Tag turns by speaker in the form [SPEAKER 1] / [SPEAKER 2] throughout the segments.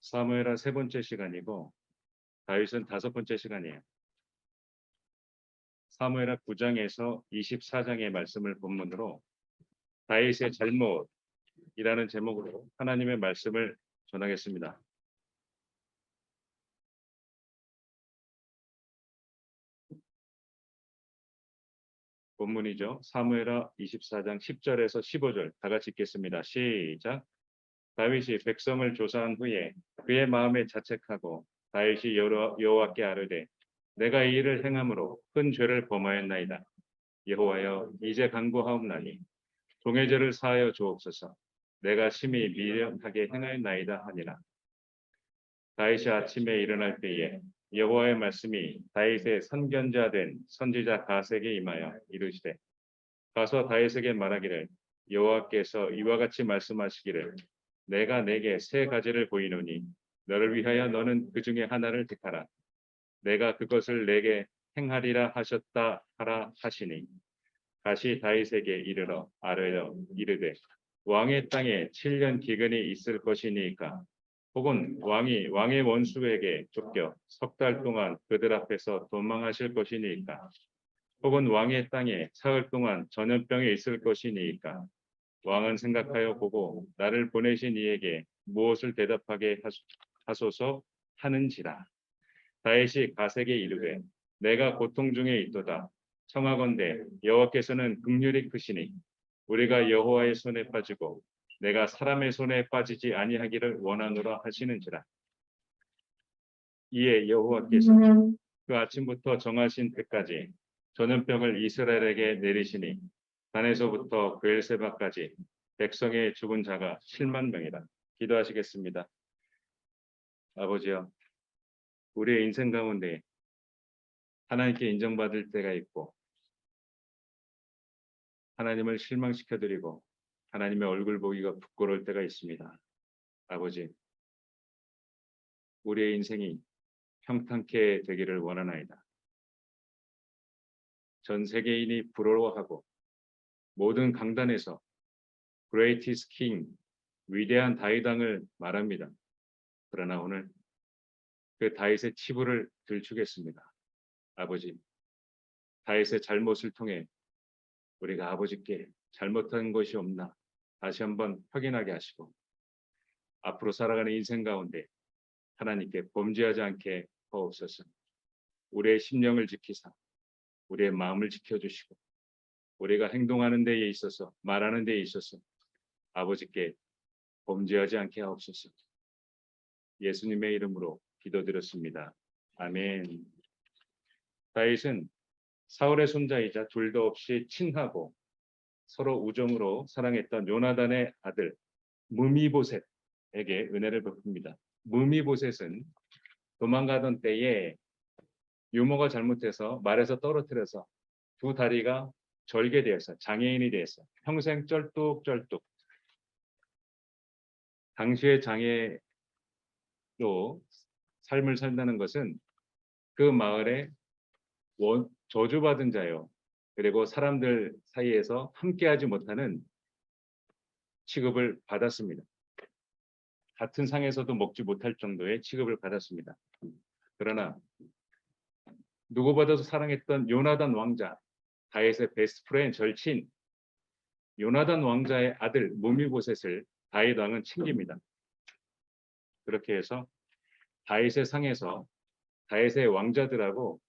[SPEAKER 1] 사무엘하 세 번째 시간이고 다윗은 다섯 번째 시간이에요. 사무엘하 9장에서 24장의 말씀을 본문으로 다윗의 잘못이라는 제목으로 하나님의 말씀을 전하겠습니다. 본문이죠. 사무엘하 24장 10절에서 15절 다 같이 읽겠습니다. 시작. 다윗이 백성을 조사한 후에 그의 마음에 자책하고 다윗이 여호와께 아뢰되 내가 이 일을 행함으로 큰 죄를 범하였나이다. 여호와여 이제 간구하옵나니 종의 죄를 사하여 주옵소서. 내가 심히 미련하게 행하였나이다 하니라. 다윗이 아침에 일어날 때에 여호와의 말씀이 다윗의 선견자 된 선지자 가세에게 임하여 이르시되 가서 다윗에게 말하기를 여호와께서 이와 같이 말씀하시기를 내가 내게 세 가지를 보이노니 너를 위하여 너는 그 중에 하나를 택하라. 내가 그것을 내게 행하리라 하셨다 하라 하시니 다시 다윗에게 이르러 아뢰어 이르되 왕의 땅에 7년 기근이 있을 것이니까 혹은 왕의 원수에게 쫓겨 석 달 동안 그들 앞에서 도망하실 것이니까 혹은 왕의 땅에 사흘 동안 전염병이 있을 것이니까 왕은 생각하여 보고 나를 보내신 이에게 무엇을 대답하게 하소서 하는지라. 다윗이 가세에게 이르되 내가 고통 중에 있도다. 청하건대 여호와께서는 긍휼이 크시니 우리가 여호와의 손에 빠지고 내가 사람의 손에 빠지지 아니하기를 원하노라 하시는지라. 이에 여호와께서 그 아침부터 정하신 때까지 전염병을 이스라엘에게 내리시니 단에서부터 브엘세바까지 백성의 죽은 자가 7만 명이라. 기도하시겠습니다. 아버지여, 우리의 인생 가운데 하나님께 인정받을 때가 있고 하나님을 실망시켜드리고 하나님의 얼굴 보기가 부끄러울 때가 있습니다. 아버지, 우리의 인생이 평탄케 되기를 원하나이다. 전 세계인이 부러워하고 모든 강단에서 Greatest King, 위대한 다윗 왕을 말합니다. 그러나 오늘 그 다윗의 치부를 들추겠습니다. 아버지, 다윗의 잘못을 통해 우리가 아버지께 잘못한 것이 없나 다시 한번 확인하게 하시고 앞으로 살아가는 인생 가운데 하나님께 범죄하지 않게 하옵소서. 우리의 심령을 지키사 우리의 마음을 지켜주시고 우리가 행동하는 데에 있어서 말하는 데에 있어서 아버지께 범죄하지 않게 하옵소서. 예수님의 이름으로 기도드렸습니다. 아멘. 다윗은 사울의 손자이자 둘도 없이 친하고 서로 우정으로 사랑했던 요나단의 아들 무미보셋에게 은혜를 베풉니다. 무미보셋은 도망가던 때에 유모가 잘못해서 말에서 떨어뜨려서 두 다리가 절개되어서 장애인이 되어서 평생 쩔뚝쩔뚝. 당시의 장애로 삶을 산다는 것은 그 마을에 저주받은 자요. 그리고 사람들 사이에서 함께하지 못하는 취급을 받았습니다. 같은 상에서도 먹지 못할 정도의 취급을 받았습니다. 그러나 누구보다도 사랑했던 요나단 왕자, 다윗의 베스트 프렌드 절친 요나단 왕자의 아들 무미보셋을 다윗 왕은 챙깁니다. 그렇게 해서 다윗의 상에서 다윗의 왕자들하고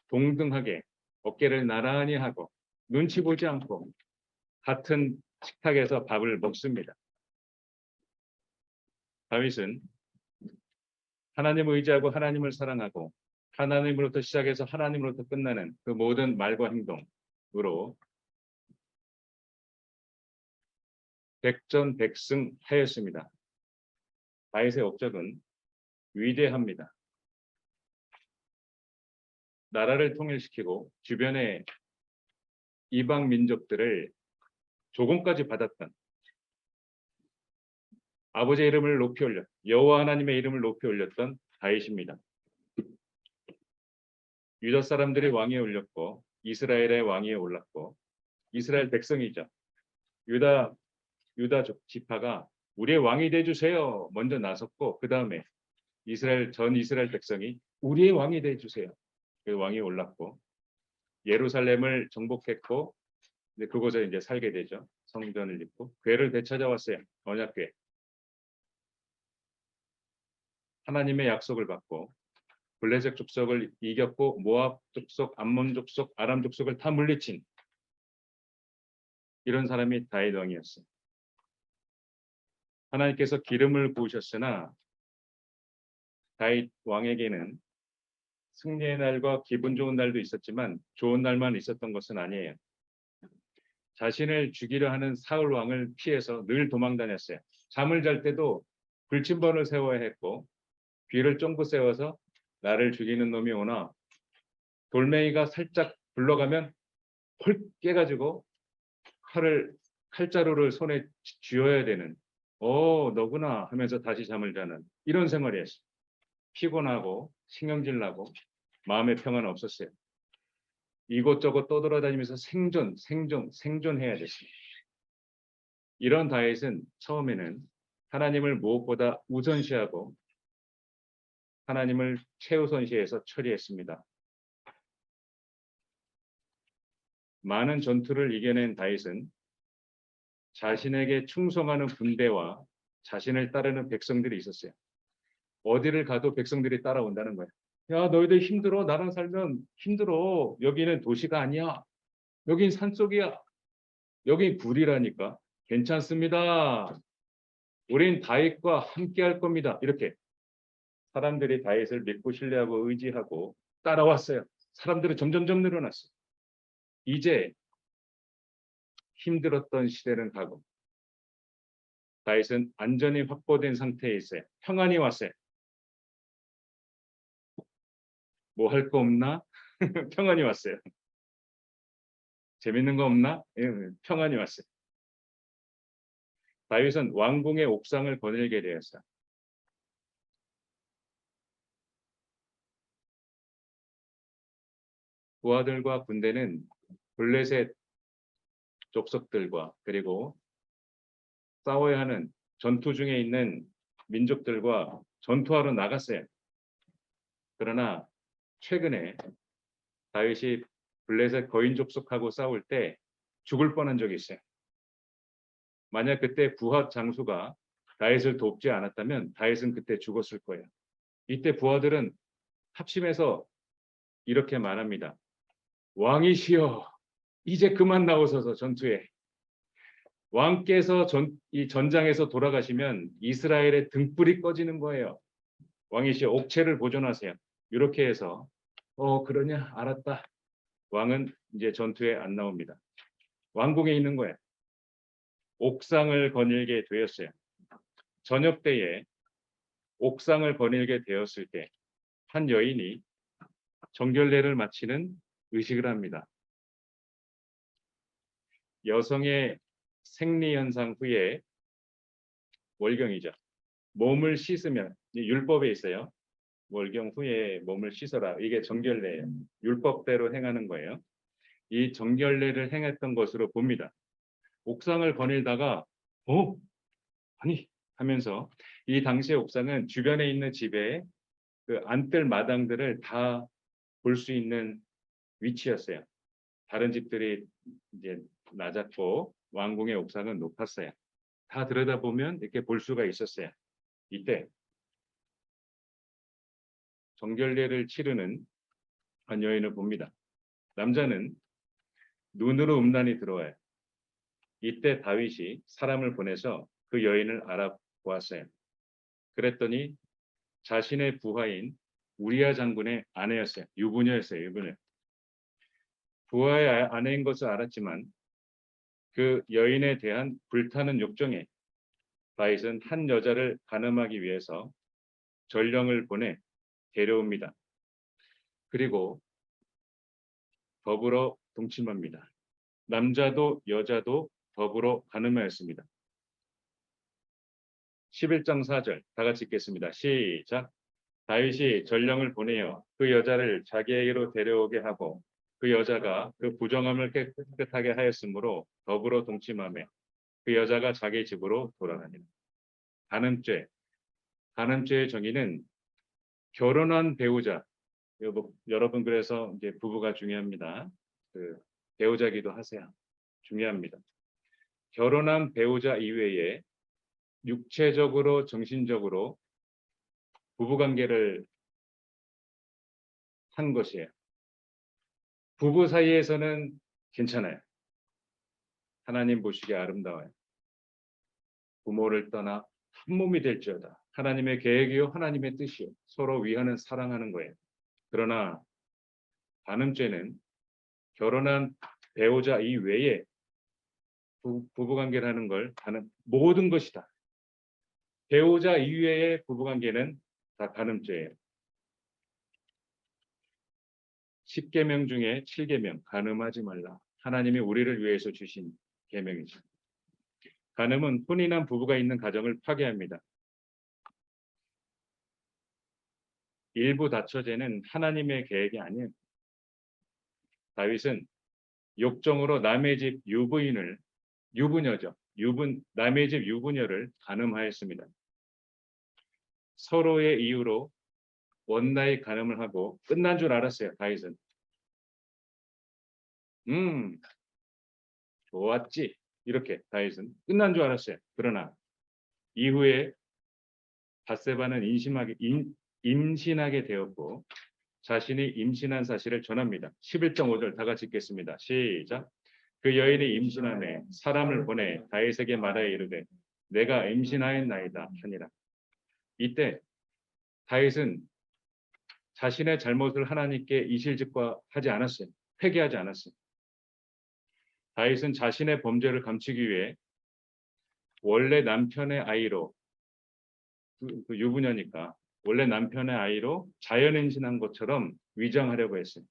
[SPEAKER 1] 동등하게 어깨를 나란히 하고 눈치 보지 않고 같은 식탁에서 밥을 먹습니다. 다윗은 하나님을 의지하고 하나님을 사랑하고 하나님으로부터 시작해서 하나님으로부터 끝나는 그 모든 말과 행동으로 백전백승하였습니다. 다윗의 업적은 위대합니다. 나라를 통일시키고 주변의 이방 민족들을 조공까지 받았던 아버지의 이름을 높이 올려 여호와 하나님의 이름을 높이 올렸던 다윗입니다. 유다 사람들이 왕위에 올렸고 이스라엘의 왕위에 올랐고 이스라엘 백성이죠. 유다 지파가 우리의 왕이 돼 주세요 먼저 나섰고 그 다음에 전 이스라엘 백성이 우리의 왕이 돼 주세요. 그 왕이 올랐고 예루살렘을 정복했고 이제 그곳에 이제 살게 되죠. 성전을 짓고 궤를 되찾아왔어요. 언약궤. 하나님의 약속을 받고 블레셋 족속을 이겼고 모압 족속, 암몬 족속, 아람 족속을 다 물리친 이런 사람이 다윗 왕이었어요. 하나님께서 기름을 부으셨으나 다윗 왕에게는 승리의 날과 기분 좋은 날도 있었지만 좋은 날만 있었던 것은 아니에요. 자신을 죽이려 하는 사울 왕을 피해서 늘 도망 다녔어요. 잠을 잘 때도 불침번을 세워야 했고 귀를 쫑긋 세워서 나를 죽이는 놈이 오나 돌멩이가 살짝 굴러가면 홀 깨가지고 칼자루를 손에 쥐어야 되는 너구나 하면서 다시 잠을 자는 이런 생활이었어요. 피곤하고 신경질 나고 마음의 평화는 없었어요. 이곳저곳 떠돌아다니면서 생존해야 됐습니다. 이런 다윗은 처음에는 하나님을 무엇보다 우선시하고 하나님을 최우선시해서 처리했습니다. 많은 전투를 이겨낸 다윗은 자신에게 충성하는 군대와 자신을 따르는 백성들이 있었어요. 어디를 가도 백성들이 따라온다는 거예요. 야, 너희들 힘들어. 나랑 살면 힘들어. 여기는 도시가 아니야. 여긴 산속이야. 여긴 굴이라니까. 괜찮습니다. 우린 다윗과 함께 할 겁니다. 이렇게 사람들이 다윗을 믿고 신뢰하고 의지하고 따라왔어요. 사람들은 점점점 늘어났어요. 이제 힘들었던 시대는 가고 다윗은 안전이 확보된 상태에 있어요. 평안이 왔어요. 뭐 할 거 없나? 평안이 왔어요. 재밌는 거 없나? 평안이 왔어요. 다윗은 왕궁의 옥상을 거닐게 되었어요. 부하들과 군대는 블레셋 족속들과 그리고 싸워야 하는 전투 중에 있는 민족들과 전투하러 나갔어요. 그러나 최근에 다윗이 블레셋 거인 족속하고 싸울 때 죽을 뻔한 적이 있어요. 만약 그때 부하 장수가 다윗을 돕지 않았다면 다윗은 그때 죽었을 거예요. 이때 부하들은 합심해서 이렇게 말합니다. 왕이시여, 이제 그만 나오소서 전투에. 왕께서 이 전장에서 돌아가시면 이스라엘의 등불이 꺼지는 거예요. 왕이시여, 옥체를 보존하세요. 이렇게 해서 그러냐, 알았다. 왕은 이제 전투에 안 나옵니다. 왕궁에 있는 거예요. 옥상을 거닐게 되었어요. 저녁 때에 옥상을 거닐게 되었을 때 한 여인이 정결례를 마치는 의식을 합니다. 여성의 생리 현상 후에 월경이죠. 몸을 씻으면 율법에 있어요. 월경 후에 몸을 씻어라. 이게 정결례예요. 율법대로 행하는 거예요. 이 정결례를 행했던 것으로 봅니다. 옥상을 거닐다가 아니 하면서 이 당시의 옥상은 주변에 있는 집에 그 안뜰 마당들을 다 볼 수 있는 위치였어요. 다른 집들이 이제 낮았고 왕궁의 옥상은 높았어요. 다 들여다보면 이렇게 볼 수가 있었어요. 이때 정결례를 치르는 한 여인을 봅니다. 남자는 눈으로 음란히 들어와요. 이때 다윗이 사람을 보내서 그 여인을 알아보았어요. 그랬더니 자신의 부하인 우리야 장군의 아내였어요. 유부녀였어요. 유부녀. 부하의 아내인 것을 알았지만 그 여인에 대한 불타는 욕정에 다윗은 한 여자를 간음하기 위해서 전령을 보내 데려옵니다. 그리고 더불어 동침합니다. 남자도 여자도 더불어 간음하였습니다. 11장 4절 다 같이 읽겠습니다. 시작. 다윗이 전령을 보내어 그 여자를 자기에게로 데려오게 하고 그 여자가 그 부정함을 깨끗하게 하였으므로 더불어 동침하며 그 여자가 자기 집으로 돌아가니라. 간음죄의 정의는 결혼한 배우자. 여러분 그래서 이제 부부가 중요합니다. 그 배우자기도 하세요. 중요합니다. 결혼한 배우자 이외에 육체적으로 정신적으로 부부 관계를 한 것이에요. 부부 사이에서는 괜찮아요. 하나님 보시기에 아름다워요. 부모를 떠나 한 몸이 될지어다. 하나님의 계획이요 하나님의 뜻이요 서로 위하는 사랑하는 거예요. 그러나 간음죄는 결혼한 배우자 이외에 부부관계를 하는 걸 가는 모든 것이다. 배우자 이외의 부부관계는 다 간음죄예요. 10계명 중에 7계명 간음하지 말라. 하나님이 우리를 위해서 주신 계명이죠. 간음은 혼인한 부부가 있는 가정을 파괴합니다. 일부 다처제는 하나님의 계획이 아니에요. 다윗은 욕정으로 남의 집 유부녀죠. 남의 집 유부녀를 간음하였습니다. 서로의 이유로 원나잇 간음을 하고 끝난 줄 알았어요. 다윗은. 좋았지. 이렇게 다윗은 끝난 줄 알았어요. 그러나 이후에 밧세바는 임신하게 되었고 자신이 임신한 사실을 전합니다. 11장 5절 다 같이 읽겠습니다. 시작. 그 여인이 임신하매 사람을 보내 다윗에게 말하여 이르되 내가 임신하였나이다 하니라. 이때 다윗은 자신의 잘못을 하나님께 이실직고하지 않았어요. 회개하지 않았어요. 다윗은 자신의 범죄를 감추기 위해 원래 남편의 아이로 그 유부녀니까 원래 남편의 아이로 자연임신한 것처럼 위장하려고 했어요.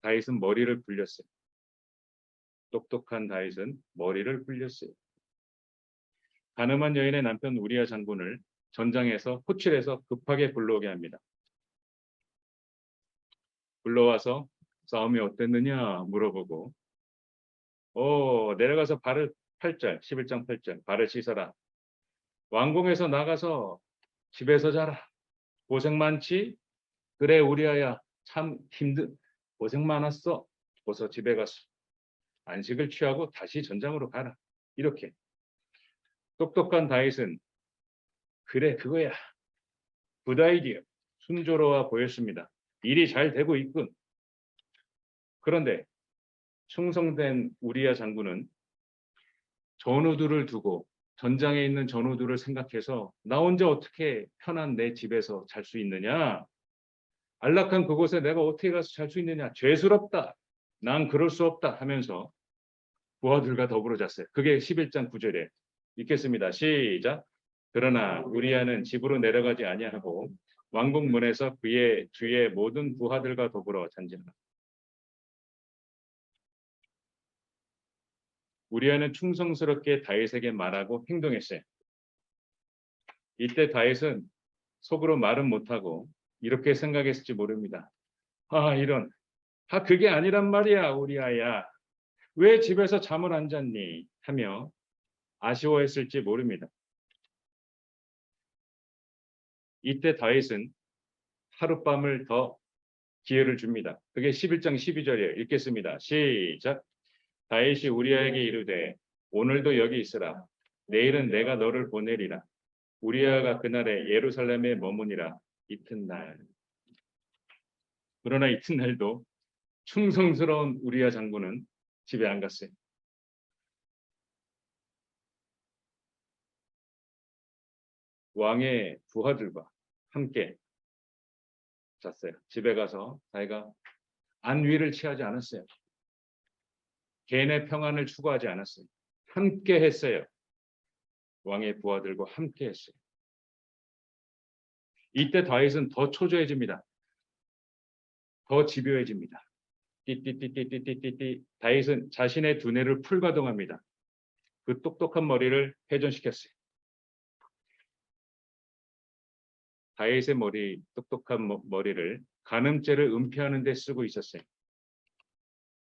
[SPEAKER 1] 다윗은 머리를 굴렸어요. 똑똑한 다윗은 머리를 굴렸어요. 가늠한 여인의 남편 우리아 장군을 전장에서 호출해서 급하게 불러오게 합니다. 불러와서 싸움이 어땠느냐 물어보고 내려가서 발을 8절 11장 8절 발을 씻어라. 왕궁에서 나가서 집에서 자라. 고생 많지? 그래 우리아야 참 고생 많았어. 어서 집에 가서 안식을 취하고 다시 전장으로 가라. 이렇게 똑똑한 다윗은 그래 그거야. 굿 아이디어. 순조로워 보였습니다. 일이 잘 되고 있군. 그런데 충성된 우리아 장군은 전우들을 두고 전장에 있는 전우들을 생각해서 나 혼자 어떻게 편한 내 집에서 잘 수 있느냐? 안락한 그곳에 내가 어떻게 가서 잘 수 있느냐? 죄스럽다. 난 그럴 수 없다 하면서 부하들과 더불어 잤어요. 그게 11장 9절에 읽겠습니다. 시작. 그러나 우리아는 집으로 내려가지 아니하고 왕궁 문에서 그의 주의 모든 부하들과 더불어 잔지라. 우리아는 충성스럽게 다윗에게 말하고 행동했어요. 이때 다윗은 속으로 말은 못하고 이렇게 생각했을지 모릅니다. 이런 그게 아니란 말이야 우리아야. 왜 집에서 잠을 안 잤니? 하며 아쉬워했을지 모릅니다. 이때 다윗은 하룻밤을 더 기회를 줍니다. 그게 11장 12절이에요. 읽겠습니다. 시작. 다윗이 우리아에게 이르되 오늘도 여기 있으라. 내일은 내가 너를 보내리라. 우리아가 그날에 예루살렘에 머무니라. 이튿날. 그러나 이튿날도 충성스러운 우리아 장군은 집에 안 갔어요. 왕의 부하들과 함께 잤어요. 집에 가서 자기가 안위를 취하지 않았어요. 개인의 평안을 추구하지 않았어요. 함께 했어요. 왕의 부하들과 함께 했어요. 이때 다윗은 더 초조해집니다. 더 집요해집니다. 띠띠띠띠띠띠띠 다윗은 자신의 두뇌를 풀가동합니다. 그 똑똑한 머리를 회전시켰어요. 다윗의 똑똑한 머리를 간음죄를 은폐하는 데 쓰고 있었어요.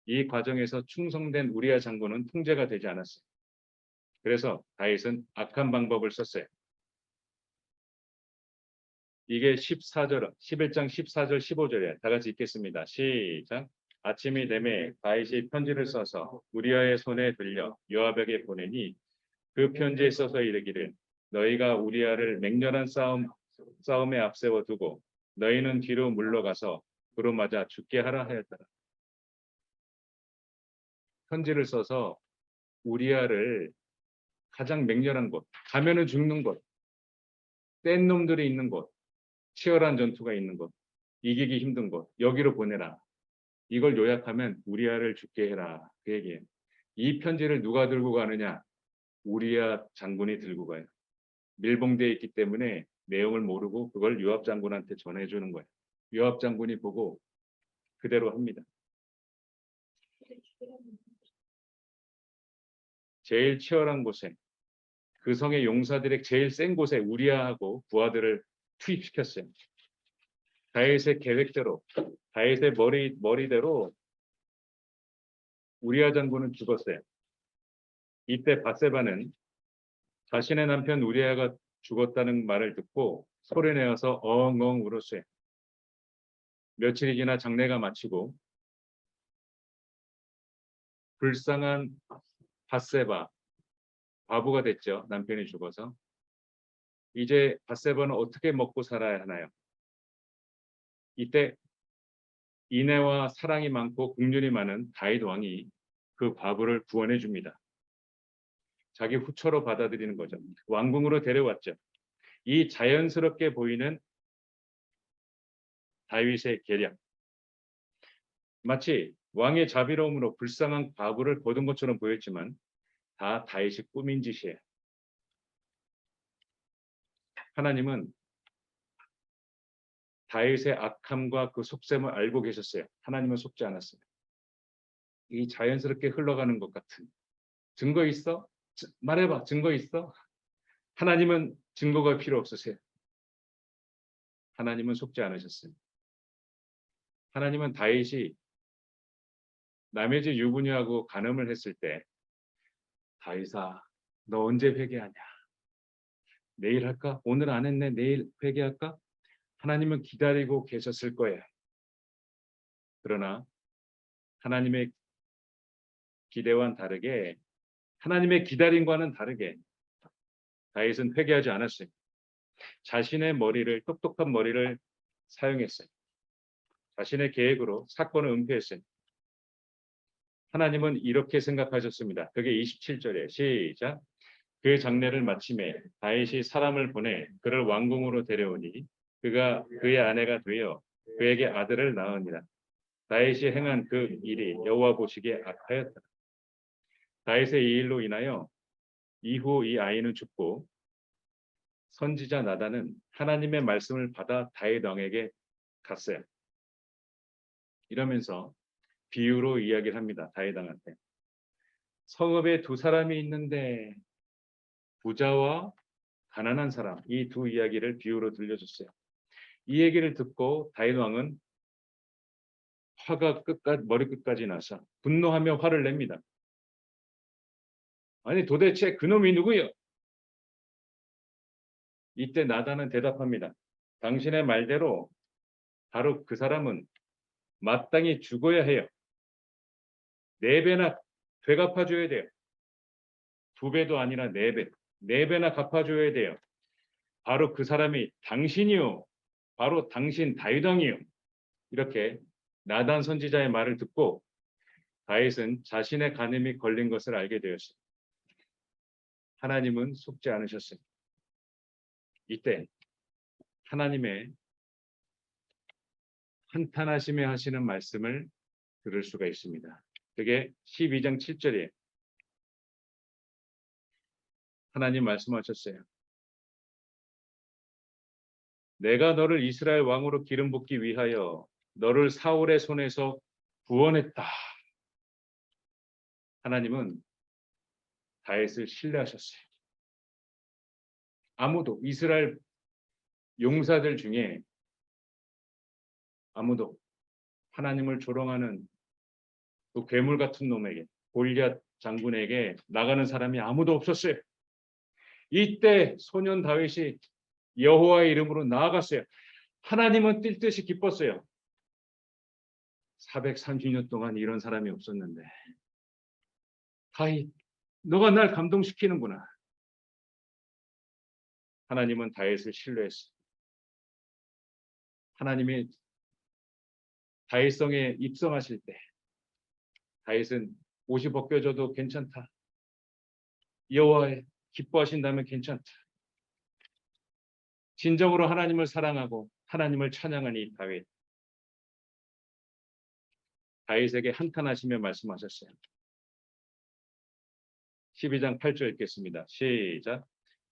[SPEAKER 1] 이 과정에서 충성된 우리아 장군은 통제가 되지 않았어요. 그래서 다윗은 악한 방법을 썼어요. 이게 14절, 11장 14절, 15절이에요. 다 같이 읽겠습니다. 시작. 아침이 되매 다윗이 편지를 써서 우리아의 손에 들려 요압에게 보내니 그 편지에 써서 이르기를 너희가 우리아를 맹렬한 싸움에 앞세워 두고 너희는 뒤로 물러가서 그로 맞아 죽게 하라 하였더라. 편지를 써서 우리아를 가장 맹렬한 곳, 가면은 죽는 곳, 센 놈들이 있는 곳, 치열한 전투가 있는 곳, 이기기 힘든 곳, 여기로 보내라. 이걸 요약하면 우리아를 죽게 해라. 그 얘기예요. 이 편지를 누가 들고 가느냐? 우리아 장군이 들고 가요. 밀봉되어 있기 때문에 내용을 모르고 그걸 요압 장군한테 전해주는 거예요. 요압 장군이 보고 그대로 합니다. 제일 치열한 곳에 그 성의 용사들의 제일 센 곳에 우리아하고 부하들을 투입시켰어요. 다윗의 계획대로, 다윗의 머리대로 우리아 장군은 죽었어요. 이때 밧세바는 자신의 남편 우리아가 죽었다는 말을 듣고 소리내어서 엉엉 울었어요. 며칠이 지나 장례가 마치고 불쌍한 밧세바, 과부가 됐죠. 남편이 죽어서. 이제 밧세바는 어떻게 먹고 살아야 하나요? 이때 인애와 사랑이 많고 긍휼이 많은 다윗 왕이 그 과부를 구원해 줍니다. 자기 후처로 받아들이는 거죠. 왕궁으로 데려왔죠. 이 자연스럽게 보이는 다윗의 계략. 마치 왕의 자비로움으로 불쌍한 과부를 거둔 것처럼 보였지만 다 다윗이 꾸민 짓이에요. 하나님은 다윗의 악함과 그 속셈을 알고 계셨어요. 하나님은 속지 않았어요. 이 자연스럽게 흘러가는 것 같은 증거 있어? 말해봐. 증거 있어? 하나님은 증거가 필요 없으세요. 하나님은 속지 않으셨어요. 하나님은 다윗이 남의 집 유부녀하고 간음을 했을 때 다윗아 너 언제 회개하냐? 내일 할까? 오늘 안 했네. 내일 회개할까? 하나님은 기다리고 계셨을 거예요. 그러나 하나님의 기대와는 다르게 하나님의 기다림과는 다르게 다윗은 회개하지 않았어요. 자신의 머리를 똑똑한 머리를 사용했어요. 자신의 계획으로 사건을 은폐했어요. 하나님은 이렇게 생각하셨습니다. 그게 27절에 시작. 그 장례를 마침에 다윗이 사람을 보내 그를 왕궁으로 데려오니 그가 그의 아내가 되어 그에게 아들을 낳으니라. 다윗이 행한 그 일이 여호와 보시기에 악하였다. 다윗의 이 일로 인하여 이후 이 아이는 죽고 선지자 나단은 하나님의 말씀을 받아 다윗 왕에게 갔어요. 이러면서 비유로 이야기를 합니다. 다윗 왕한테. 성읍에 두 사람이 있는데 부자와 가난한 사람, 이 두 이야기를 비유로 들려줬어요. 이 얘기를 듣고 다윗 왕은 화가 머리끝까지 나서 분노하며 화를 냅니다. 아니 도대체 그놈이 누구요? 이때 나단은 대답합니다. 당신의 말대로 바로 그 사람은 마땅히 죽어야 해요. 4배나 되갚아줘야 돼요. 2배도 아니라 4배. 4배나 갚아줘야 돼요. 바로 그 사람이 당신이요. 바로 당신 다윗 왕이요. 이렇게 나단 선지자의 말을 듣고 다윗은 자신의 간음이 걸린 것을 알게 되었어요. 하나님은 속지 않으셨어요. 이때 하나님의 한탄하시며 하시는 말씀을 들을 수가 있습니다. 그게 12장 7절이에요. 하나님 말씀하셨어요. 내가 너를 이스라엘 왕으로 기름 붓기 위하여 너를 사울의 손에서 구원했다. 하나님은 다윗을 신뢰하셨어요. 아무도 이스라엘 용사들 중에 아무도 하나님을 조롱하는 그 괴물 같은 놈에게 골리앗 장군에게 나가는 사람이 아무도 없었어요. 이때 소년 다윗이 여호와의 이름으로 나아갔어요. 하나님은 뛸 듯이 기뻤어요. 430년 동안 이런 사람이 없었는데 다윗, 너가 날 감동시키는구나. 하나님은 다윗을 신뢰했어요. 하나님이 다윗성에 입성하실 때 다윗은 옷이 벗겨져도 괜찮다. 여호와 기뻐하신다면 괜찮다. 진정으로 하나님을 사랑하고 하나님을 찬양하니 이 다윗. 다윗에게 한탄하시며 말씀하셨어요. 12장 8절 읽겠습니다. 시작.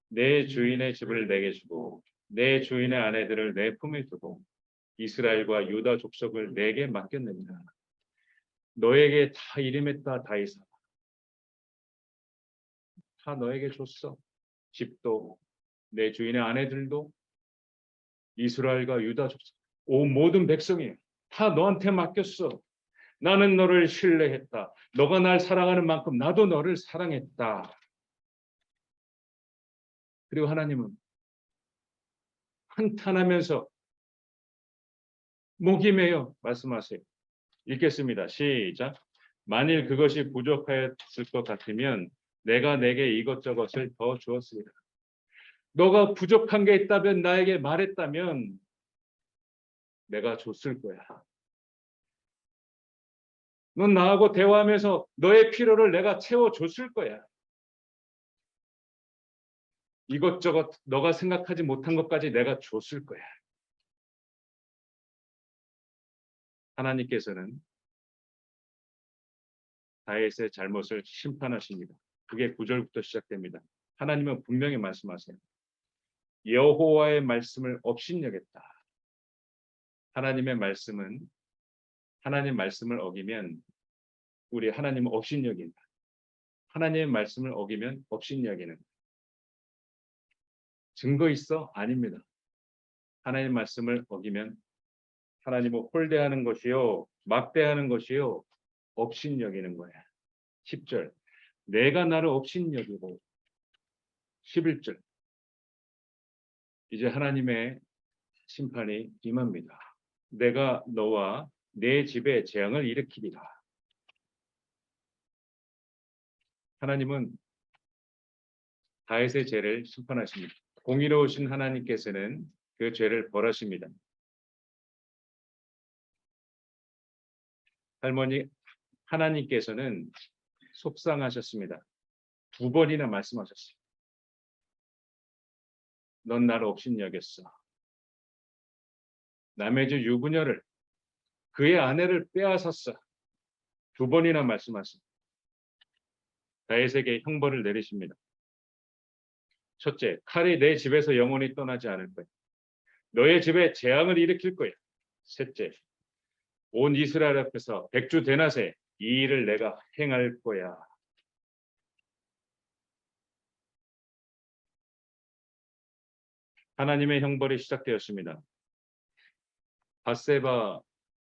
[SPEAKER 1] 내 주인의 집을 내게 주고 내 주인의 아내들을 내 품에 두고 이스라엘과 유다 족속을 내게 맡겼느니라. 너에게 다 이름했다 다윗아. 다 너에게 줬어. 집도 내 주인의 아내들도 이스라엘과 유다 족속 온 모든 백성이 다 너한테 맡겼어. 나는 너를 신뢰했다. 너가 날 사랑하는 만큼 나도 너를 사랑했다. 그리고 하나님은 한탄하면서 목이 메어 말씀하세요. 읽겠습니다. 시작. 만일 그것이 부족하였을 것 같으면 내가 내게 이것저것을 더 주었으리라. 너가 부족한 게 있다면 나에게 말했다면 내가 줬을 거야. 넌 나하고 대화하면서 너의 필요를 내가 채워줬을 거야. 이것저것 너가 생각하지 못한 것까지 내가 줬을 거야. 하나님께서는 다윗의 잘못을 심판하십니다. 그게 9절부터 시작됩니다. 하나님은 분명히 말씀하세요. 여호와의 말씀을 업신여겼다. 하나님의 말씀은 하나님 말씀을 어기면 우리 하나님은 업신여긴다. 하나님의 말씀을 어기면 업신여기는. 증거 있어? 아닙니다. 하나님 말씀을 어기면 하나님을 홀대하는 것이요 막대하는 것이요 업신여기는 거야. 10절 내가 나를 업신여기고 11절 이제 하나님의 심판이 임합니다. 내가 너와 내 집에 재앙을 일으키리라. 하나님은 다윗의 죄를 심판하십니다. 공의로우신 하나님께서는 그 죄를 벌하십니다. 할머니 하나님께서는 속상하셨습니다. 2번이나 말씀하셨어요. 넌 나를 업신여겼어. 남의 집 유부녀를 그의 아내를 빼앗았어. 2번이나 말씀하십니다. 다윗에게 형벌을 내리십니다. 첫째, 칼이 내 집에서 영원히 떠나지 않을 거야. 너의 집에 재앙을 일으킬 거야. 셋째, 온 이스라엘 앞에서 백주 대낮에 이 일을 내가 행할 거야. 하나님의 형벌이 시작되었습니다. 밧세바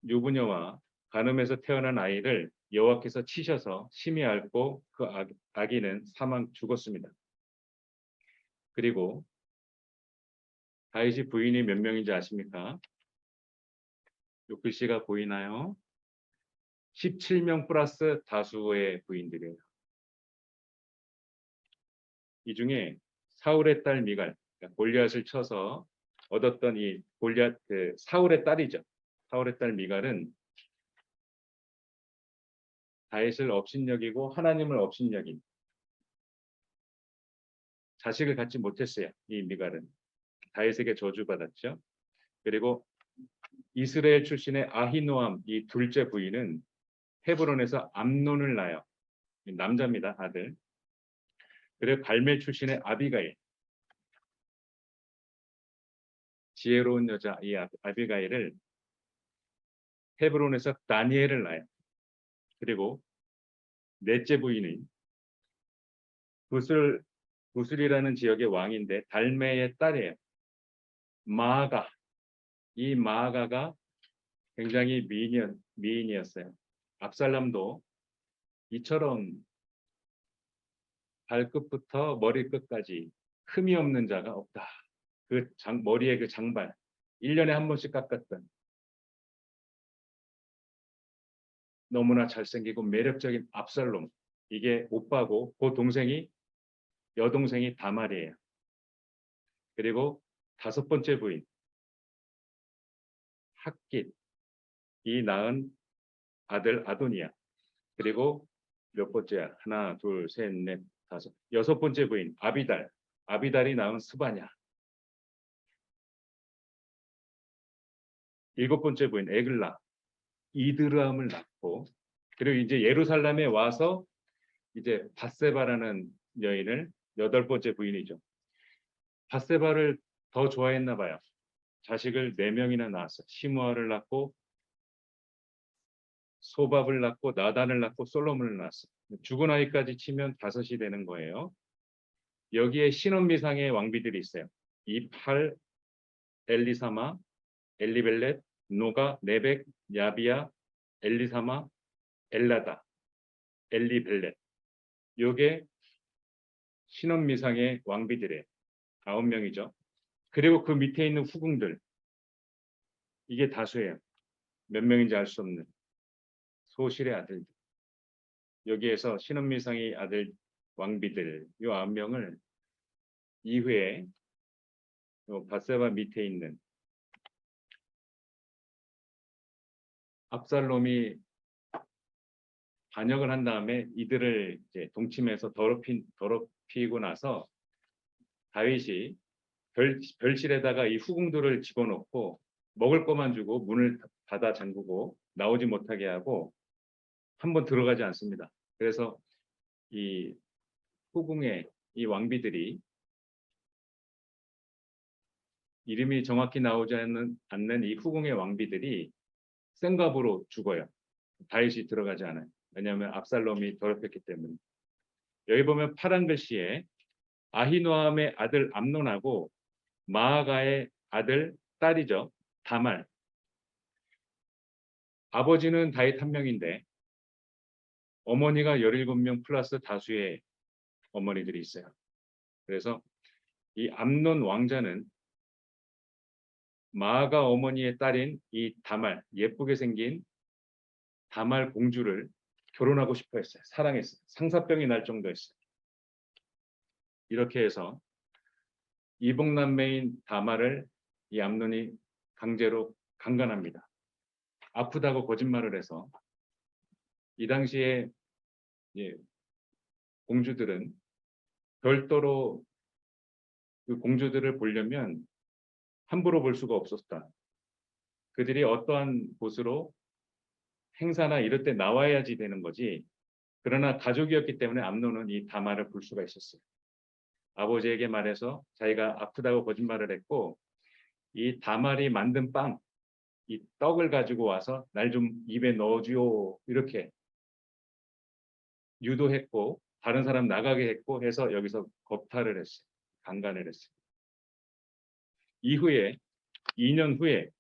[SPEAKER 1] 유부녀와 간음에서 태어난 아이를 여호와께서 치셔서 심히 앓고 그 아기는 죽었습니다. 그리고 다윗이 부인이 몇 명인지 아십니까? 요 글씨가 보이나요? 17명 플러스 다수의 부인들이에요. 이 중에 사울의 딸 미갈, 그러니까 골리앗을 쳐서 얻었던 이 골리앗 사울의 딸이죠. 사울의 딸 미갈은 다윗을 업신여기고 하나님을 업신여긴 자식을 갖지 못했어요. 이 미갈은 다윗에게 저주받았죠. 그리고 이스라엘 출신의 아히노암 이 둘째 부인은 헤브론에서 암논을 낳아요. 남자입니다. 아들. 그리고 갈멜 출신의 아비가일 지혜로운 여자 이 아비가일을 헤브론에서 다니엘을 낳아요. 그리고 넷째 부인은 구슬이라는 지역의 왕인데 달메의 딸이에요. 마아가. 이 마아가가 굉장히 미인이었어요. 압살람도 이처럼 발끝부터 머리끝까지 흠이 없는 자가 없다. 머리의 그 장발, 1년에 한 번씩 깎았던 너무나 잘생기고 매력적인 압살롬. 이게 오빠고 그 동생이 여동생이 다말이에요. 그리고 5번째 부인 핫깃 이 낳은 아들 아도니아. 그리고 몇 번째야? 하나, 둘, 셋, 넷, 다섯. 6번째 부인 아비달. 아비달이 낳은 스바냐. 7번째 부인 에글라. 이드람을 낳고 그리고 이제 예루살렘에 와서 이제 밧세바라는 여인을 8번째 부인이죠. 밧세바를 더 좋아했나 봐요. 자식을 4명이나 낳았어. 시므아를 낳고 소밥을 낳고 나단을 낳고 솔로몬을 낳았어. 죽은 아이까지 치면 5이 되는 거예요. 여기에 신혼미상의 왕비들이 있어요. 이팔, 엘리사마, 엘리벨렛, 노가, 네벡, 야비야, 엘리사마, 엘라다, 엘리벨렛. 요게 신혼미상의 왕비들의 9명이죠. 그리고 그 밑에 있는 후궁들. 이게 다수예요. 몇 명인지 알 수 없는 소실의 아들들. 여기에서 신혼미상의 아들 왕비들 요 9명을 이후에 요 밧세바 밑에 있는 압살롬이 반역을 한 다음에 이들을 이제 동침해서 더럽히고 나서 다윗이 별실에다가 이 후궁들을 집어넣고 먹을 것만 주고 문을 닫아 잠그고 나오지 못하게 하고 한번 들어가지 않습니다. 그래서 이 후궁의 이 왕비들이 이름이 정확히 나오지 않는 이 후궁의 왕비들이 생갑으로 죽어요. 다윗이 들어가지 않아요. 왜냐하면 압살롬이 더럽혔기 때문에. 여기 보면 파란 글씨에 아히노함의 아들 암논하고 마아가의 아들 딸이죠. 다말. 아버지는 다윗 한 명인데 어머니가 17명 플러스 다수의 어머니들이 있어요. 그래서 이 암논 왕자는 마아가 어머니의 딸인 이 다말, 예쁘게 생긴 다말 공주를 결혼하고 싶어 했어요. 사랑했어요. 상사병이 날 정도였어요. 이렇게 해서 이복남매인 다말을 이 암논이 강제로 강간합니다. 아프다고 거짓말을 해서 이 당시에 공주들은 별도로 그 공주들을 보려면 함부로 볼 수가 없었다. 그들이 어떠한 곳으로 행사나 이럴 때 나와야지 되는 거지. 그러나 가족이었기 때문에 암논은 이 다말을 볼 수가 있었어요. 아버지에게 말해서 자기가 아프다고 거짓말을 했고 이 다말이 만든 빵, 이 떡을 가지고 와서 날 좀 입에 넣어주요 이렇게 유도했고 다른 사람 나가게 했고 해서 여기서 겁탈을 했어요. 강간을 했어요. 이후에 2년 후에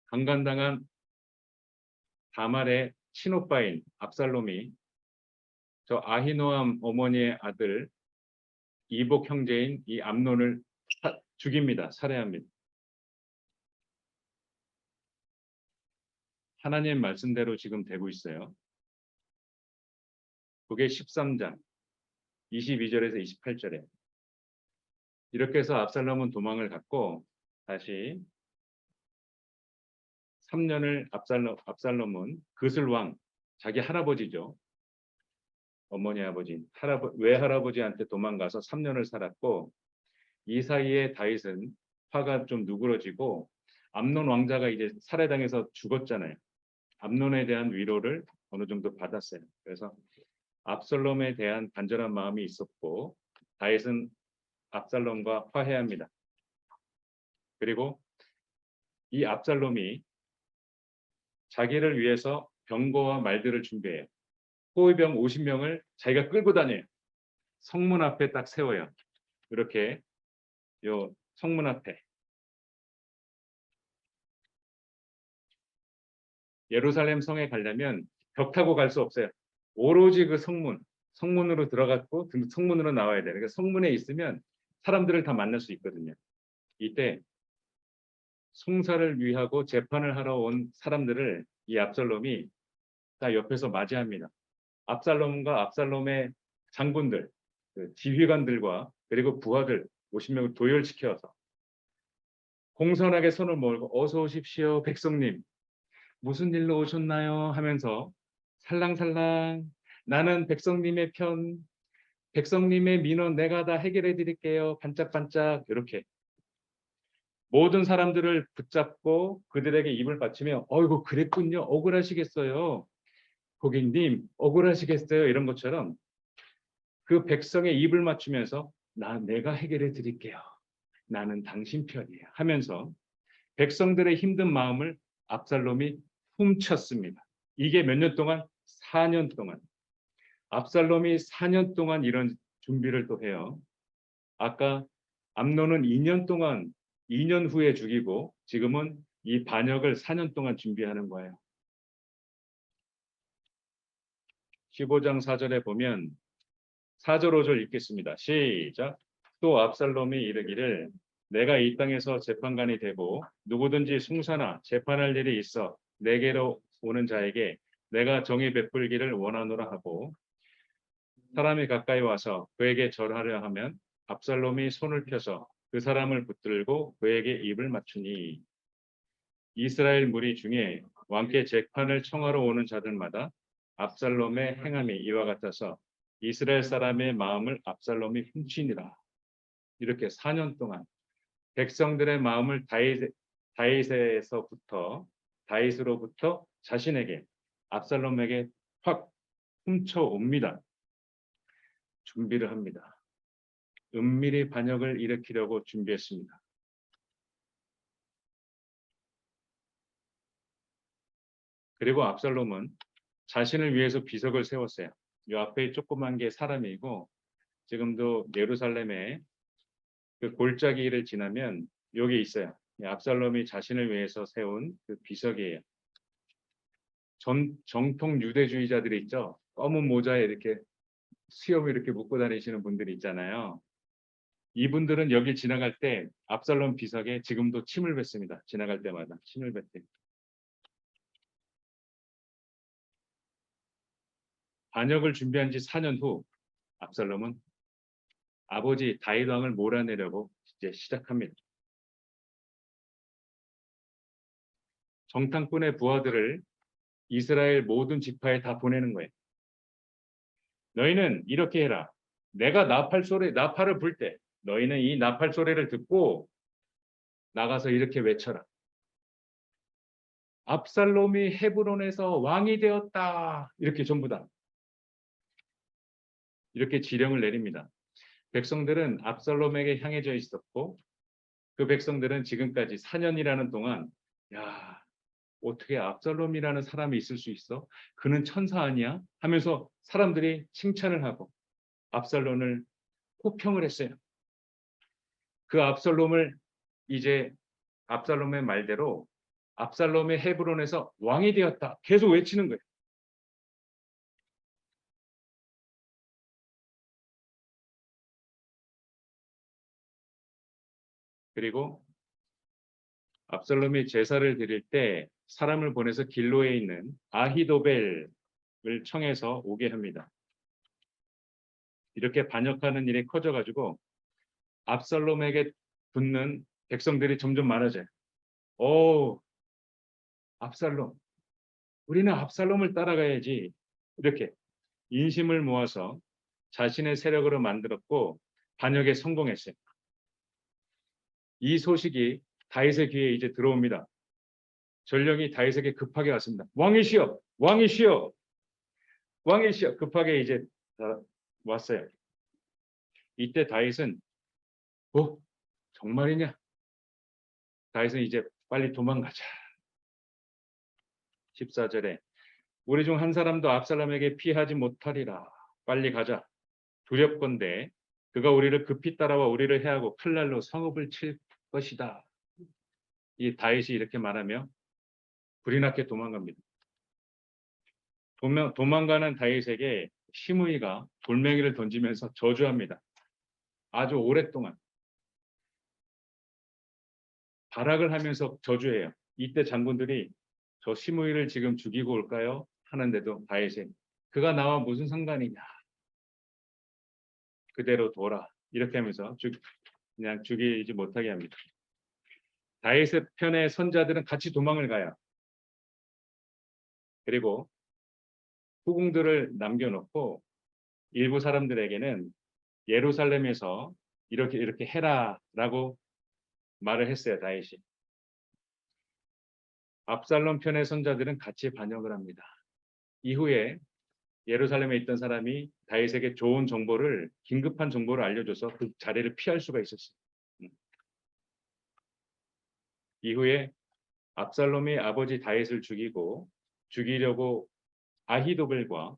[SPEAKER 1] 강간당한 다말의 친오빠인 압살롬이 저 아히노암 어머니의 아들 이복 형제인 이 암논을 죽입니다. 살해합니다. 하나님 말씀대로 지금 되고 있어요. 그게 13장 22절에서 28절에 이렇게 해서 압살롬은 도망을 갔고 다시 3년을 압살롬은 그슬왕 자기 할아버지죠. 어머니 아버지 외할아버지한테 도망가서 3년을 살았고 이 사이에 다윗은 화가 좀 누그러지고 암논 왕자가 이제 살해당해서 죽었잖아요. 암논에 대한 위로를 어느 정도 받았어요. 그래서 압살롬에 대한 간절한 마음이 있었고 다윗은 압살롬과 화해합니다. 그리고 이 압살롬이 자기를 위해서 병거와 말들을 준비해요. 호위병 50명을 자기가 끌고 다녀요. 성문 앞에 딱 세워요. 이렇게 요 성문 앞에 예루살렘 성에 가려면 벽 타고 갈 수 없어요. 오로지 그 성문으로 들어갔고 성문으로 나와야 돼요. 그러니까 성문에 있으면 사람들을 다 만날 수 있거든요. 이때 송사를 위하고 재판을 하러 온 사람들을 이 압살롬이 다 옆에서 맞이합니다. 압살롬과 압살롬의 장군들, 그 지휘관들과 그리고 부하들 50명을 도열시켜서 공손하게 손을 몰고 어서 오십시오 백성님, 무슨 일로 오셨나요 하면서 살랑살랑 나는 백성님의 편, 백성님의 민원 내가 다 해결해 드릴게요 반짝반짝 이렇게 모든 사람들을 붙잡고 그들에게 입을 받치며 어이구 그랬군요 억울하시겠어요 고객님 억울하시겠어요 이런 것처럼 그 백성의 입을 맞추면서 내가 해결해 드릴게요 나는 당신 편이에요 하면서 백성들의 힘든 마음을 압살롬이 훔쳤습니다. 이게 몇 년 동안? 4년 동안. 압살롬이 4년 동안 이런 준비를 또 해요. 아까 암논은 2년 동안 2년 후에 죽이고 지금은 이 반역을 4년 동안 준비하는 거예요. 15장 4절에 보면 4절 5절 읽겠습니다. 시작. 또 압살롬이 이르기를 내가 이 땅에서 재판관이 되고 누구든지 숭사나 재판할 일이 있어 내게로 오는 자에게 내가 정의 베풀기를 원하노라 하고 사람이 가까이 와서 그에게 절하려 하면 압살롬이 손을 펴서 그 사람을 붙들고 그에게 입을 맞추니 이스라엘 무리 중에 왕께 재판을 청하러 오는 자들마다 압살롬의 행함이 이와 같아서 이스라엘 사람의 마음을 압살롬이 훔치니라. 이렇게 4년 동안 백성들의 마음을 다윗으로부터 자신에게 압살롬에게 확 훔쳐옵니다. 준비를 합니다. 은밀히 반역을 일으키려고 준비했습니다. 그리고 압살롬은 자신을 위해서 비석을 세웠어요. 이 앞에 조그만 게 사람이고 지금도 예루살렘에 그 골짜기를 지나면 여기 있어요. 압살롬이 자신을 위해서 세운 그 비석이에요. 정통 유대주의자들이 있죠. 검은 모자에 이렇게 수염을 이렇게 묶고 다니시는 분들이 있잖아요. 이분들은 여기 지나갈 때 압살롬 비석에 지금도 침을 뱉습니다. 지나갈 때마다 침을 뱉대. 반역을 준비한 지 4년 후 압살롬은 아버지 다윗 왕을 몰아내려고 이제 시작합니다. 정탐꾼의 부하들을 이스라엘 모든 지파에 다 보내는 거예요. 너희는 이렇게 해라. 내가 나팔을 불 때 너희는 이 나팔 소리를 듣고 나가서 이렇게 외쳐라. 압살롬이 헤브론에서 왕이 되었다. 이렇게 전부 다 이렇게 지령을 내립니다. 백성들은 압살롬에게 향해져 있었고 그 백성들은 지금까지 4년이라는 동안 야 어떻게 압살롬이라는 사람이 있을 수 있어? 그는 천사 아니야? 하면서 사람들이 칭찬을 하고 압살롬을 호평을 했어요. 그 압살롬을 이제 압살롬의 말대로 압살롬의 헤브론에서 왕이 되었다. 계속 외치는 거예요. 그리고 압살롬이 제사를 드릴 때 사람을 보내서 길로에 있는 아히도벨을 청해서 오게 합니다. 이렇게 반역하는 일이 커져가지고 압살롬에게 붙는 백성들이 점점 많아져요. 오, 압살롬. 우리는 압살롬을 따라가야지. 이렇게 인심을 모아서 자신의 세력으로 만들었고 반역에 성공했어요. 이 소식이 다윗의 귀에 이제 들어옵니다. 전령이 다윗에게 급하게 왔습니다. 왕이시여, 왕이시여, 왕이시여. 급하게 이제 왔어요. 이때 다윗은 정말이냐? 다윗은 이제 빨리 도망가자. 14절에 우리 중 한 사람도 압살롬에게 피하지 못하리라. 빨리 가자. 두렵건대 그가 우리를 급히 따라와 우리를 해하고 칼날로 성읍을 칠 것이다. 이 다윗이 이렇게 말하며 불이 났게 도망갑니다. 도망가는 다윗에게 시므이가 돌멩이를 던지면서 저주합니다. 아주 오랫동안 발악을 하면서 저주해요. 이때 장군들이 저 시므이를 지금 죽이고 올까요? 하는데도 다윗이 그가 나와 무슨 상관이냐. 그대로 둬라. 이렇게 하면서 그냥 죽이지 못하게 합니다. 다윗의 편의 선자들은 같이 도망을 가요. 그리고 후궁들을 남겨놓고 일부 사람들에게는 예루살렘에서 이렇게 해라라고 말을 했어요. 다윗이. 압살롬 편의 선자들은 같이 반역을 합니다. 이후에 예루살렘에 있던 사람이 다윗에게 좋은 정보를 긴급한 정보를 알려줘서 그 자리를 피할 수가 있었어요. 이후에 압살롬이 아버지 다윗을 죽이려고 아히도벨과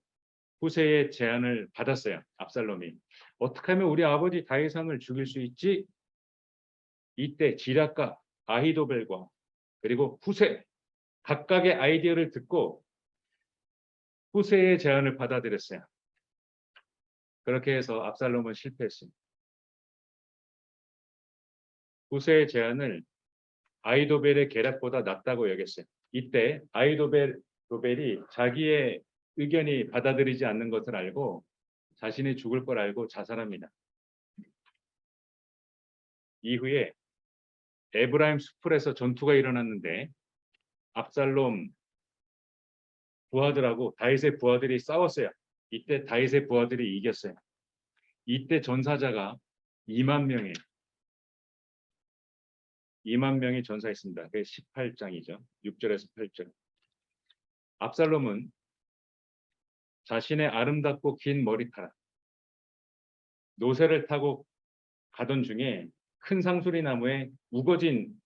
[SPEAKER 1] 후세의 제안을 받았어요. 압살롬이 어떻게 하면 우리 아버지 다윗왕을 죽일 수 있지? 이때 지략가 아히도벨과 그리고 후세 각각의 아이디어를 듣고 후세의 제안을 받아들였어요. 그렇게 해서 압살롬은 실패했습니다. 후세의 제안을 아히도벨의 계략보다 낫다고 여겼어요. 이때 아히도벨이 자기의 의견이 받아들이지 않는 것을 알고 자신이 죽을 걸 알고 자살합니다. 이후에 에브라임 수풀에서 전투가 일어났는데 압살롬 부하들하고 다윗의 부하들이 싸웠어요. 이때 다윗의 부하들이 이겼어요. 이때 전사자가 2만 명이 전사했습니다. 그게 18장이죠. 6절에서 8절. 압살롬은 자신의 아름답고 긴 머리카락, 노새를 타고 가던 중에 큰 상수리 나무에 우거진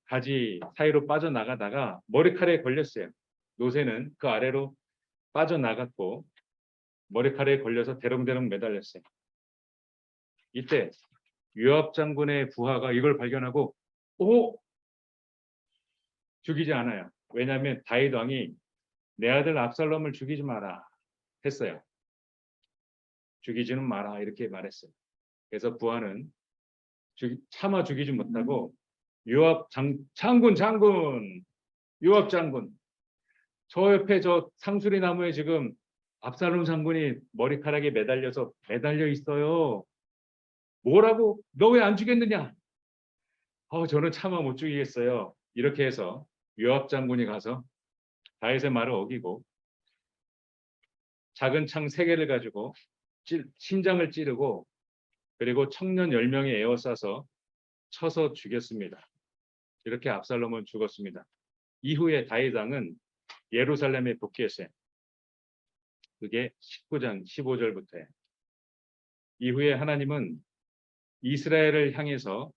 [SPEAKER 1] 가지 사이로 빠져나가다가 머리카락에 걸렸어요. 노새는 그 아래로 빠져나갔고 머리카락에 걸려서 대롱대롱 매달렸어요. 이때 요압 장군의 부하가 이걸 발견하고 죽이지 않아요. 왜냐하면 다윗 왕이 내 아들 압살롬을 죽이지 마라 했어요. 죽이지는 마라 이렇게 말했어요. 그래서 부하는 차마 죽이지 못하고 요압 장군 요압 장군 저 옆에 저 상수리 나무에 지금 압살롬 장군이 머리카락에 매달려 있어요. 뭐라고? 너 왜 안 죽였느냐? 저는 차마 못 죽이겠어요. 이렇게 해서 요압 장군이 가서 다윗의 말을 어기고 작은 창 3개를 가지고 심장을 찌르고 그리고 청년 10명에 에워싸서 쳐서 죽였습니다. 이렇게 압살롬은 죽었습니다. 이후에 다윗 왕은 예루살렘에 복귀했어요. 그게 19장 15절부터예요. 이후에 하나님은 이스라엘을 향해서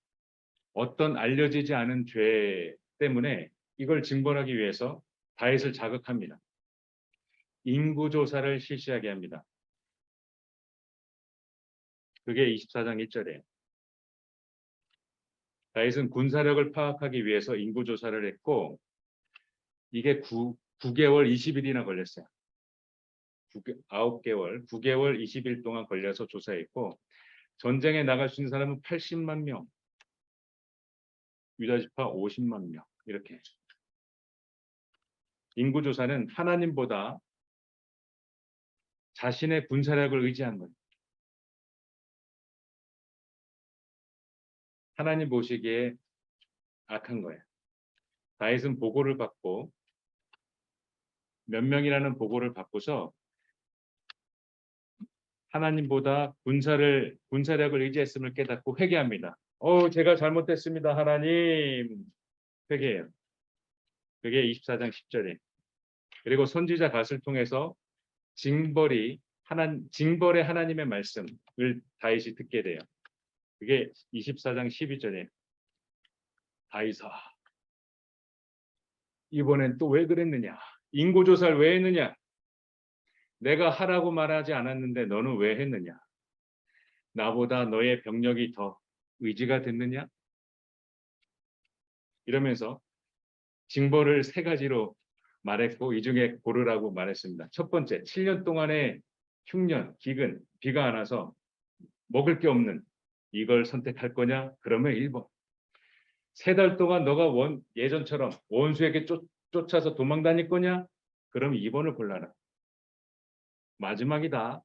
[SPEAKER 1] 어떤 알려지지 않은 죄 때문에 이걸 징벌하기 위해서 다윗을 자극합니다. 인구조사를 실시하게 합니다. 그게 24장 1절이에요. 다윗은 군사력을 파악하기 위해서 인구조사를 했고 이게 9개월 20일이나 걸렸어요. 9개월 20일 동안 걸려서 조사했고 전쟁에 나갈 수 있는 사람은 80만 명, 유다지파 50만 명 이렇게. 인구조사는 하나님보다 자신의 군사력을 의지한 거예요. 하나님 보시기에 악한 거예요. 다윗은 보고를 받고 몇 명이라는 보고를 받고서 하나님보다 군사력을 의지했음을 깨닫고 회개합니다. 제가 잘못했습니다. 하나님. 회개해요. 그게 24장 10절에. 그리고 선지자 갓을 통해서 징벌의 하나님의 말씀을 다윗이 듣게 돼요. 그게 24장 12절에 다윗아 이번엔 또 왜 그랬느냐? 인구조사를 왜 했느냐? 내가 하라고 말하지 않았는데 너는 왜 했느냐? 나보다 너의 병력이 더 의지가 됐느냐? 이러면서 징벌을 3가지로 말했고 이 중에 고르라고 말했습니다. 첫 번째, 7년 동안의 흉년, 기근, 비가 안 와서 먹을 게 없는 이걸 선택할 거냐? 그러면 1번. 3달 동안 너가 예전처럼 원수에게 쫓아서 도망 다닐 거냐? 그럼 2번을 골라라. 마지막이다.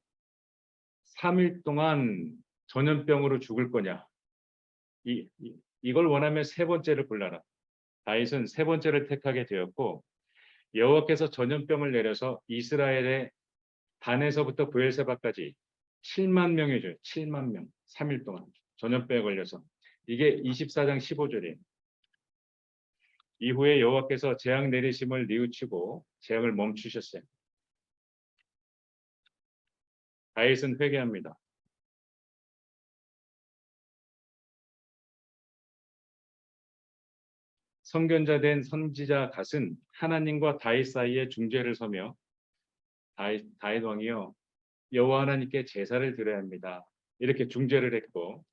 [SPEAKER 1] 3일 동안 전염병으로 죽을 거냐? 이걸 원하면 3번째를 골라라. 다윗은 3번째를 택하게 되었고, 여호와께서 전염병을 내려서 이스라엘의 단에서부터 브엘세바까지 7만 명이 줘요. 7만 명. 3일 동안 전염병에 걸려서. 이게 24장 15절이에요. 이후에 여호와께서 재앙 내리심을 뉘우치고 재앙을 멈추셨어요. 다윗은 회개합니다. 선견자 된 선지자 갓은 하나님과 다윗 사이에 중재를 서며 다윗 왕이요 여호와 하나님께 제사를 드려야 합니다. 이렇게 중재를 했고,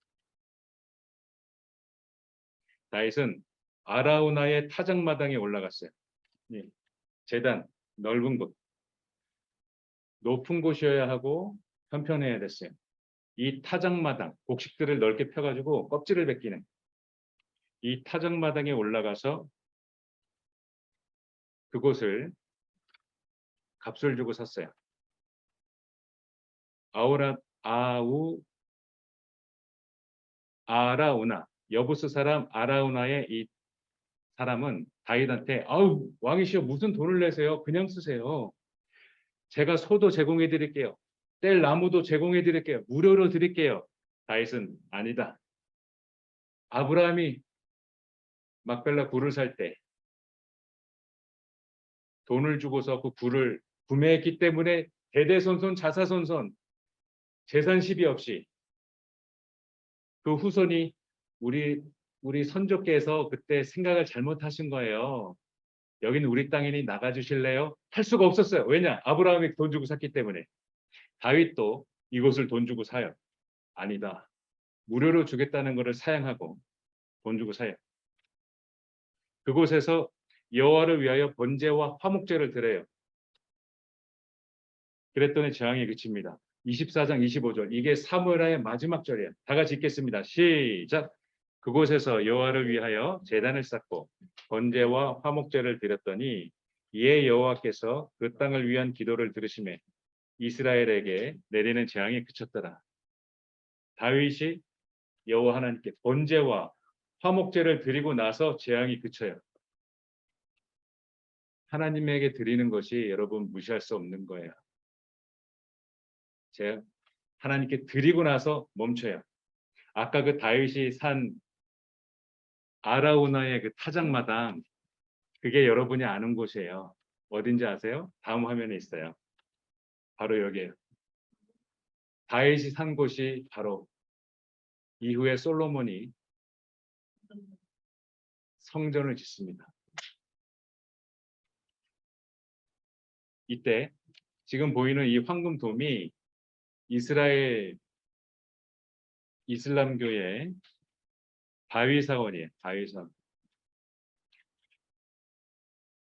[SPEAKER 1] 다윗은 아라우나의 타작마당에 올라갔어요. 제단 넓은 곳, 높은 곳이어야 하고 편편해야 됐어요. 이 타작마당, 곡식들을 넓게 펴가지고 껍질을 벗기는 이 타작마당에 올라가서 그곳을 값을 주고 샀어요. 아라우나 여부스 사람 아라우나의 이 사람은 다윗한테 아우 왕이시여 무슨 돈을 내세요? 그냥 쓰세요. 제가 소도 제공해 드릴게요. 뗄 나무도 제공해 드릴게요. 무료로 드릴게요. 다윗은 아니다. 아브라함이 막벨라 굴을 살 때 돈을 주고서 그 굴을 구매했기 때문에 대대손손 자사손손 재산 시비 없이 그 후손이 우리 선조께서 그때 생각을 잘못하신 거예요. 여기는 우리 땅이니 나가주실래요? 할 수가 없었어요. 왜냐? 아브라함이 돈 주고 샀기 때문에. 다윗도 이곳을 돈 주고 사요. 아니다. 무료로 주겠다는 것을 사양하고 돈 주고 사요. 그곳에서 여호와를 위하여 번제와 화목제를 드려요. 그랬더니 재앙이 그칩니다. 24장 25절. 이게 사무엘하의 마지막 절이에요. 다 같이 읽겠습니다. 시작. 그곳에서 여호와를 위하여 제단을 쌓고 번제와 화목제를 드렸더니 이에 여호와께서 그 땅을 위한 기도를 들으시매 이스라엘에게 내리는 재앙이 그쳤더라. 다윗이 여호와 하나님께 번제와 화목제를 드리고 나서 재앙이 그쳐요. 하나님에게 드리는 것이 여러분 무시할 수 없는 거예요. 제가 하나님께 드리고 나서 멈춰요. 아까 그 다윗이 산 아라우나의 그 타작마당, 그게 여러분이 아는 곳이에요. 어딘지 아세요? 다음 화면에 있어요. 바로 여기에요. 다윗이 산 곳이 바로 이후에 솔로몬이 성전을 짓습니다. 이때 지금 보이는 이 황금돔이 이스라엘 이슬람교의 바위사원이에요. 바위사원.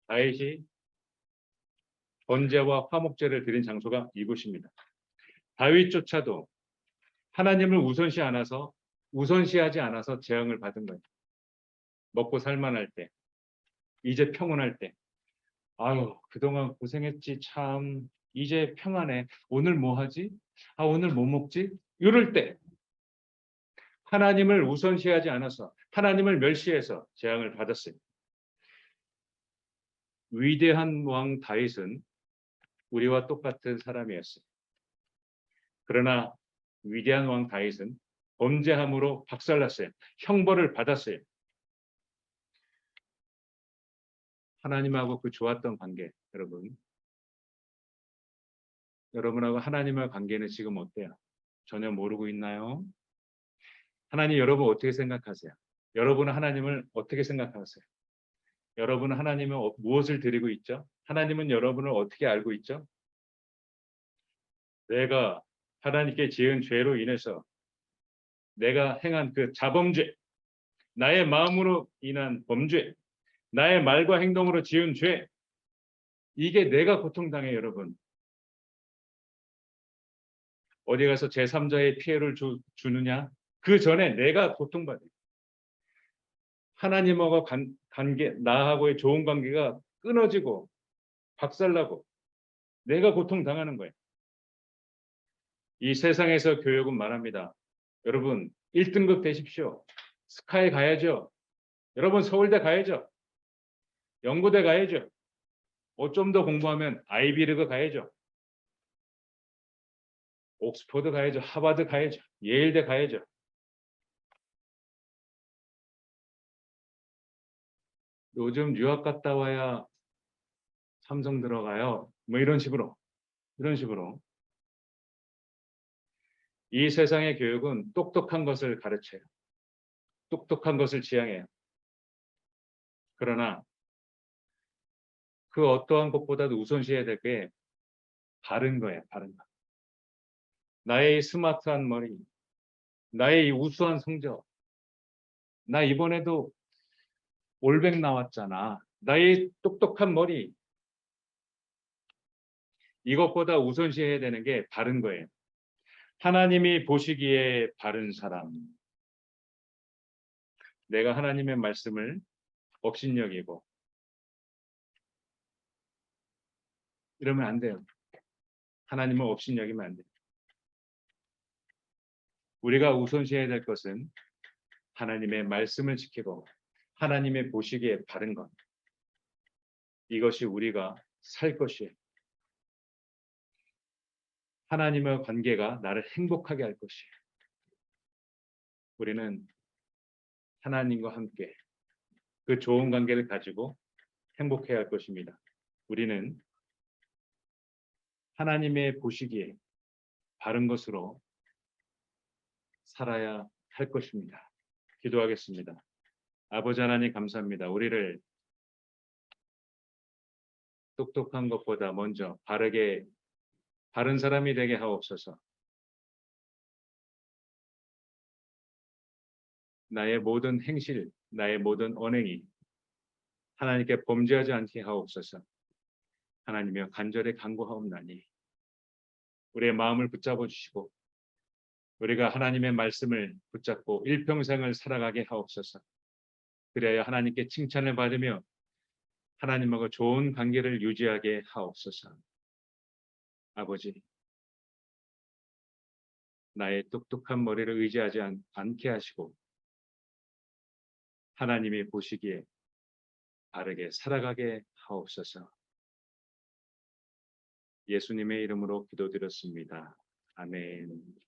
[SPEAKER 1] 다윗이 번제와 화목제를 드린 장소가 이곳입니다. 다윗조차도 하나님을 우선시하지 않아서 재앙을 받은 거예요. 먹고 살만할 때, 이제 평온할 때, 아유 그동안 고생했지 참 이제 평안해. 오늘 뭐 하지? 아 오늘 뭐 먹지? 이럴 때 하나님을 우선시하지 않아서 하나님을 멸시해서 재앙을 받았어요. 위대한 왕 다윗은 우리와 똑같은 사람이었어요. 그러나 위대한 왕 다윗은 범죄함으로 박살났어요. 형벌을 받았어요. 하나님하고 그 좋았던 관계, 여러분하고 하나님의 관계는 지금 어때요? 전혀 모르고 있나요? 하나님 여러분 어떻게 생각하세요? 여러분은 하나님을 어떻게 생각하세요? 여러분은 하나님은 무엇을 드리고 있죠? 하나님은 여러분을 어떻게 알고 있죠? 내가 하나님께 지은 죄로 인해서 내가 행한 그 자범죄, 나의 마음으로 인한 범죄, 나의 말과 행동으로 지은 죄, 이게 내가 고통당해 여러분. 어디 가서 제3자의 피해를 주느냐? 그 전에 내가 고통받아요. 하나님하고 관계, 나하고의 좋은 관계가 끊어지고 박살나고 내가 고통당하는 거예요. 이 세상에서 교육은 말합니다. 여러분 1등급 되십시오. 스카이 가야죠. 여러분 서울대 가야죠. 연고대 가야죠. 좀 더 공부하면 아이비리그 가야죠. 옥스퍼드 가야죠. 하버드 가야죠. 예일대 가야죠. 요즘 유학 갔다 와야 삼성 들어가요. 뭐 이런 식으로. 이 세상의 교육은 똑똑한 것을 가르쳐요. 똑똑한 것을 지향해요. 그러나 그 어떠한 것보다도 우선시해야 될 게 바른 거예요. 바른 거. 나의 스마트한 머리, 나의 이 우수한 성적, 나 이번에도 올백 나왔잖아. 나의 똑똑한 머리, 이것보다 우선시해야 되는 게 바른 거예요. 하나님이 보시기에 바른 사람. 내가 하나님의 말씀을 업신여기고 이러면 안 돼요. 하나님을 업신여기면 안 돼요. 우리가 우선시해야 될 것은 하나님의 말씀을 지키고 하나님의 보시기에 바른 것. 이것이 우리가 살 것이에요. 하나님의 관계가 나를 행복하게 할 것이에요. 우리는 하나님과 함께 그 좋은 관계를 가지고 행복해야 할 것입니다. 우리는 하나님의 보시기에 바른 것으로 살아야 할 것입니다. 기도하겠습니다. 아버지 하나님 감사합니다. 우리를 똑똑한 것보다 먼저 바른 사람이 되게 하옵소서. 나의 모든 행실, 나의 모든 언행이 하나님께 범죄하지 않게 하옵소서. 하나님이여 간절히 간구하옵나니 우리의 마음을 붙잡아 주시고 우리가 하나님의 말씀을 붙잡고 일평생을 살아가게 하옵소서. 그래야 하나님께 칭찬을 받으며 하나님하고 좋은 관계를 유지하게 하옵소서. 아버지, 나의 똑똑한 머리를 의지하지 않게 하시고 하나님이 보시기에 바르게 살아가게 하옵소서. 예수님의 이름으로 기도드렸습니다. 아멘.